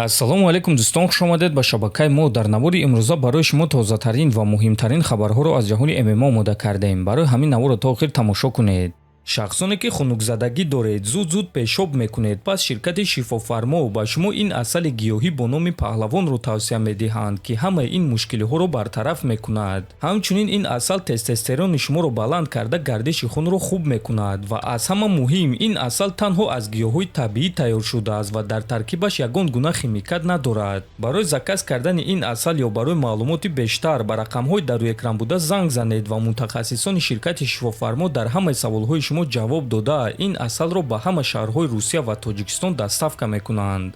ассалому алайкум дӯстон, хуш омадед ба шабакаи мо. дар навори имрӯза барои шумо тозатарин ва муҳимтарин хабарҳоро аз ҷаҳони ММА омода кардем. барои ҳамин наворро то охир тамошо кунед. шахсоне ки хунукзадагӣ доред, зуд пешоб мекунед, пас ширкати шифофармо ба шумо ин асали гиёҳӣ бо номи паҳлавонро тавсия медиҳанд, ки ҳамаи ин мушкилиҳоро бартараф мекунад. ҳамчунин ин асал тестостерони шуморо баланд карда гардиши хунро хуб мекунад ва аз ҳама муҳим, ин асал танҳо аз гиёҳҳои табиӣ тайёр шудааст ва дар таркибаш ягон гуна химикат надорад. барои заказ кардани ин асал ё барои маълумоти бештар ба рақамҳои дар рӯи экран буда занг занед ва мутахассисони ширкати шифофармо дар ҳамаи саволҳои шумо ҷавоб дода ин асалро ба ҳама шаҳрҳои Русия ва Тоҷикистон доставка мекунанд.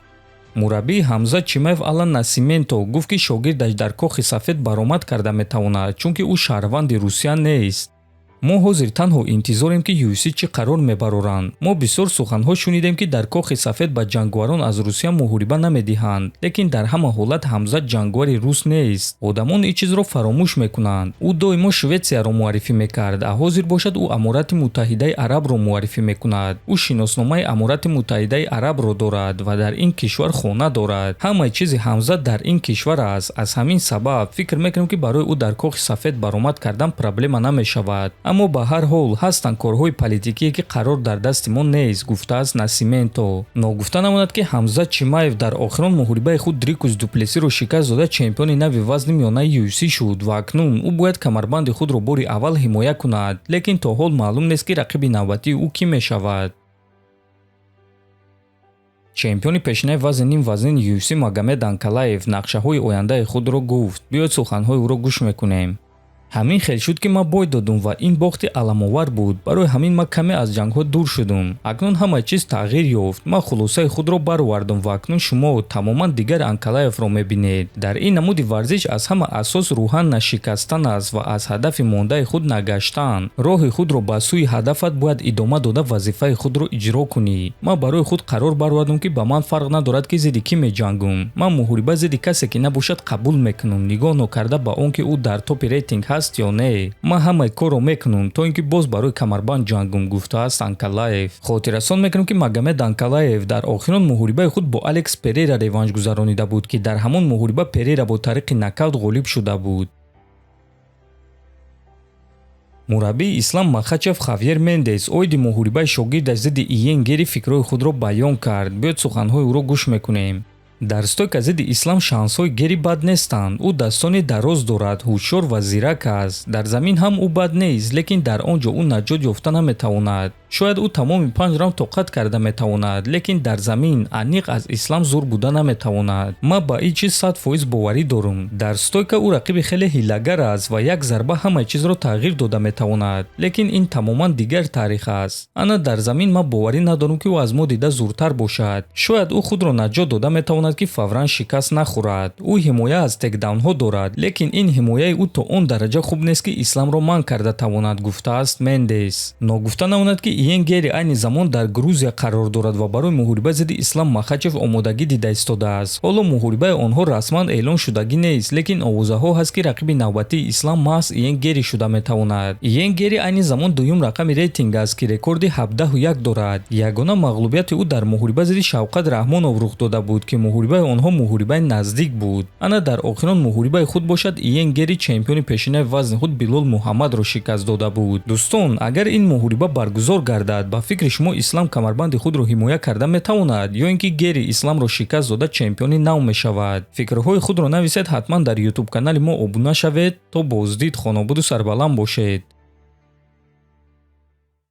мураббии Ҳамза Чимаев Алан Насименто гуфт, ки шогирдаш дар Кохи Сафед баромад карда метавонад, чунки ӯ шаҳрванди Русия нест. мо ҳозир танҳо интизорем, ки UFC чӣ қарор мебароранд. мо бисёр суханҳо шунидем, ки дар Кохи Сафед ба ҷангварон аз Русия муҳориба намедиҳанд, лекин дар ҳама ҳолат Ҳамза ҷангвари рус нест. одамон ин чизро фаромӯш мекунанд. ӯ доимо Шветсияро муаррифӣ мекард, а ҳозир бошад ӯ Аморати Муттаҳидаи Арабро муаррифӣ мекунад. ӯ шиносномаи Аморати Муттаҳидаи Арабро дорад ва дар ин кишвар хона дорад. ҳамаи чизи Ҳамза дар ин кишвар аст. аз ҳамин сабаб фикр мекунам, ки барои ӯ дар Кохи Сафед баромад кардан проблема намешавад. аммо ба ҳар ҳол ҳастанд корҳои политикие, ки қарор дар дасти мо нест, гуфтааст Насименто. ногуфта намонад, ки Ҳамза Чимаев дар охирон муҳорибаи худ Дрикус Дуплесиро шикаст дода чемпиони нави вазни миёнаи UFC шуд ва акнун ӯ бояд камарбанди худро бори аввал ҳимоя кунад, лекин то ҳол маълум нест, ки рақиби навбатии ӯ кӣ мешавад. чемпиони пешинаи вазни ним вазнин UFC Магомед Анкалаев нақшаҳои ояндаи худро гуфт. биёед суханҳои ӯро гӯш мекунем. ҳамин хел шуд, ки ман бой додум ва ин бохти аламовар буд. барои ҳамин ман каме аз ҷангҳо дур шудум. акнун ҳама чиз тағйир ёфт. ман хулосаи худро баровардум ва акнун шумо тамоман дигар Анкалаевро мебинед. дар ин намуди варзиш аз ҳама асос рӯҳан нашикастан аст ва аз ҳадафи мондаи худ нагаштан. роҳи худро ба сӯи ҳадафат бояд идома дода вазифаи худро иҷро кунӣ. ман барои худ қарор баровардум, ки ба ман фарқ надорад, ки зидди кӣ меҷангум. ман муҳориба зидди касе ки набошад қабул мекунам, нигоҳ нокарда ба он ки ӯ дар топи рейтинг ҳаст ё не. ман ҳамаи корро мекунам то ин ки боз барои камарбанд ҷангум, гуфтааст Анкалаев. хотиррасон мекунам, ки Магомед Анкалаев дар охирон муҳорибаи худ бо Алекс Перейра реванш гузаронида буд, ки дар ҳамон муҳориба Перейра бо тариқи нокаут ғолиб шуда буд. мураббии Ислам Махачев Хавьер Мендес оиди муҳорибаи шогирдаш зидди Иен Гери фикрҳои худро баён кард. биёед суханҳои ӯро гӯш мекунем. дар стойка зидди ислам шансҳои Гери бад нестанд. ӯдастони дароз дорад, ҳушёр ва зирак аст. дар замин ҳам ӯ бад нест, лекин дар он ҷо ӯ наҷот ёфта наметавонад. шояд ӯ тамоми 5 раунд тоқат карда метавонад, лекин дар замин аниқ аз ислам зур буда наметавонад. ман ба ин чиз 100% боварӣ дорам. дар стойка ӯ рақиби хеле ҳилагар аст ва як зарба ҳамаи чизро тағйир дода метавонад, лекин ин тамоман дигар таърих аст. ана дар замин ман боварӣ надорам, ки ӯ аз мо дида зуртар бошад. шояд ӯ худро наҷот дода метавонад, ки фавран шикаст нахӯрад. ӯ ҳимоя аз текдаунҳо дорад, лекин ин ҳимояи ӯ то он дараҷа хуб нест, ки исламро манъ карда тавонад, гуфтааст Мендес. ногуфта намонад, ки Иен Гери айни замон дар Грузия қарор дорад ва барои муҳориба зидди Ислам Махачев омодагӣ дида истодааст. ҳоло муҳорибаи онҳо расман эълон шудагӣ нест, лекин овозаҳо ҳаст, ки рақиби навбатии Ислам маҳз Иен Гери шуда метавонад. Иен Гери айни замон дуюм рақами рейтинг аст, ки рекорди 17-1 дорад. ягона мағлубияти ӯ дар муҳориба зидди Шавқат Раҳмонов рух дода буд, ки муҳорибаи онҳо муҳорибаи наздик буд. ана дар охирон муҳорибаи худ бошад Иен Гери чемпиони пешинаи вазни худ Билол Муҳаммадро шикаст дода буд. дӯстон, агар ин муҳориба баргузор гардад, ба фикри шумо Ислам камарбанди худро ҳимоя карда метавонад ё ин ки Гери Исламро шикаст дода чемпиони нав мешавад? фикрҳои худро нависед. ҳатман дар YouTube канали мо обуна шавед. то боздид. хонобуду сарбаланд бошед.